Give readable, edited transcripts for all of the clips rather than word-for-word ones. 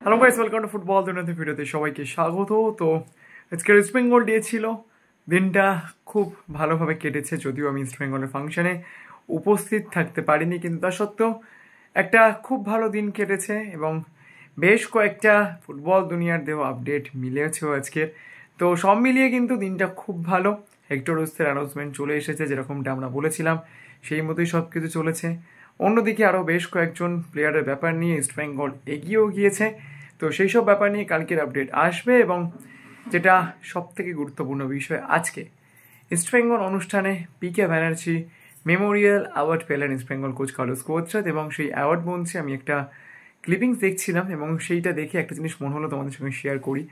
Hello guys, welcome to football দুনিয়াতে ভিডিওতে সবাইকে স্বাগত। তো আজকে ইস্ট বেঙ্গল ডে ছিল, দিনটা খুব ভালোভাবে কেটেছে। যদিও আমি ইস্ট বেঙ্গলের ফাংশনে উপস্থিত থাকতে পারিনি, কিন্তু তা সত্ত্বেও একটা খুব ভালো দিন কেটেছে এবং বেশ কয়েকটা ফুটবল দুনিয়ার দেওয়া আপডেট মিলেছেও আজকের। তো সব মিলিয়ে কিন্তু দিনটা খুব ভালো। হেক্টর রুসের অ্যানাউন্সমেন্ট চলে এসেছে, যেরকমটা আমরা বলেছিলাম সেই মতোই সব কিছু চলেছে। অন্যদিকে আরও বেশ কয়েকজন প্লেয়ারের ব্যাপার নিয়ে ইস্ট বেঙ্গল এগিয়েও গিয়েছে। তো সেই সব ব্যাপার নিয়ে কালকের আপডেট আসবে, এবং যেটা সব থেকে গুরুত্বপূর্ণ বিষয় আজকে ইস্ট বেঙ্গল অনুষ্ঠানে পিকে ব্যানার্জি মেমোরিয়াল অ্যাওয়ার্ড পেলেন ইস্ট বেঙ্গল কোচ কার্লোস কোচরাত, এবং সেই অ্যাওয়ার্ড মঞ্চে আমি একটা ক্লিপিংস দেখছিলাম এবং সেইটা দেখে একটা জিনিস মনে হলো তোমাদের সঙ্গে শেয়ার করি।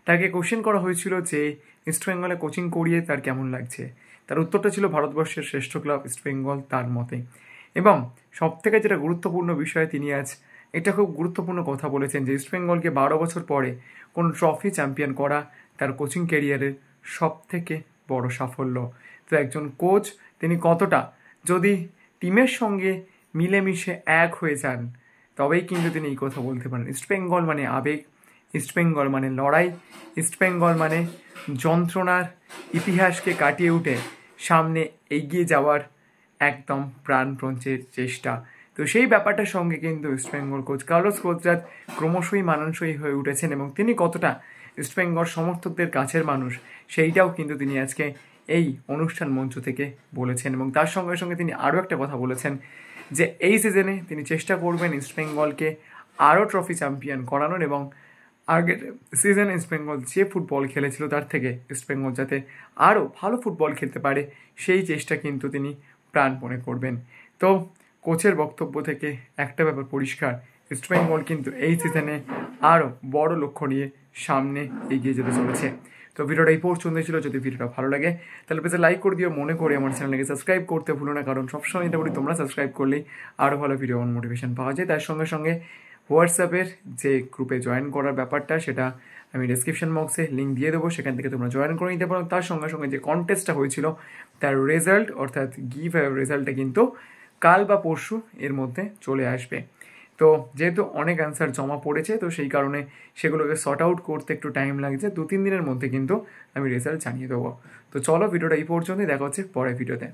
তাকে কোশ্চেন করা হয়েছিল যে ইস্ট বেঙ্গলে কোচিং করিয়ে তার কেমন লাগছে। তার উত্তরটা ছিল ভারতবর্ষের শ্রেষ্ঠ ক্লাব ইস্ট বেঙ্গল তার মতে। এবং সব থেকে যেটা গুরুত্বপূর্ণ বিষয়, তিনি আজ এটা খুব গুরুত্বপূর্ণ কথা বলেছেন যে ইস্ট বেঙ্গলকে 12 বছর পরে কোনো ট্রফি চ্যাম্পিয়ন করা তার কোচিং ক্যারিয়ারের সব থেকে বড় সাফল্য। তো একজন কোচ তিনি কতটা যদি টিমের সঙ্গে মিলেমিশে এক হয়ে যান, তবেই কিন্তু তিনি এই কথা বলতে পারেন। ইস্ট বেঙ্গল মানে আবেগ, ইস্ট বেঙ্গল মানে লড়াই, ইস্ট বেঙ্গল মানে যন্ত্রণার ইতিহাসকে কাটিয়ে উঠে সামনে এগিয়ে যাওয়ার একদম প্রাণপণ চেষ্টা। তো সেই ব্যাপারটার সঙ্গে কিন্তু ইস্ট বেঙ্গল কোচ কার্লোস কোচরাত ক্রমশই মানানসই হয়ে উঠেছেন, এবং তিনি কতটা ইস্ট বেঙ্গল সমর্থকদের কাছের মানুষ সেইটাও কিন্তু তিনি আজকে এই অনুষ্ঠান মঞ্চ থেকে বলেছেন। এবং তার সঙ্গে সঙ্গে তিনি আরও একটা কথা বলেছেন যে এই সিজনে তিনি চেষ্টা করবেন ইস্ট বেঙ্গলকে আরও ট্রফি চ্যাম্পিয়ন করানোর, এবং আগের সিজনে ইস্ট বেঙ্গল যে ফুটবল খেলেছিল তার থেকে ইস্ট বেঙ্গল যাতে আরও ভালো ফুটবল খেলতে পারে সেই চেষ্টা কিন্তু তিনি প্রাণপণে করবেন। তো কোচের বক্তব্য থেকে একটা ব্যাপার পরিষ্কার, ইস্ট বেঙ্গল কিন্তু এই সিজনে আরও বড় লক্ষ্য নিয়ে সামনে এগিয়ে যেতে চলেছে। তো ভিডিওটা এই পর্যন্ত ছিল। যদি ভিডিওটা ভালো লাগে তাহলে প্লিজ লাইক করে দিও, মনে করে আমার চ্যানেলকে সাবস্ক্রাইব করতে ভুলো না, কারণ সবসময় এটা বলি তোমরা সাবস্ক্রাইব করলেই আরও ভালো ভিডিও আমার মোটিভেশন পাওয়া যায়। তার সঙ্গে সঙ্গে হোয়াটসঅ্যাপের যে গ্রুপে জয়েন করার ব্যাপারটা সেটা আমি ডেসক্রিপশন বক্সে লিঙ্ক দিয়ে দেবো, সেখান থেকে তোমরা জয়েন করে নিতে পারো। তার সঙ্গে সঙ্গে যে কন্টেস্টটা হয়েছিল তার রেজাল্ট অর্থাৎ গিভ রেজাল্টটা কিন্তু কাল বা পরশু এর মধ্যে চলে আসবে। তো যেহেতু অনেক অ্যান্সার জমা পড়েছে, তো সেই কারণে সেগুলোকে সর্ট আউট করতে একটু টাইম লাগছে। 2-3 দিনের মধ্যে কিন্তু আমি রেজাল্ট জানিয়ে দেবো। তো চলো ভিডিওটা এই পর্যন্তই, দেখা হচ্ছে পরের ভিডিওতে।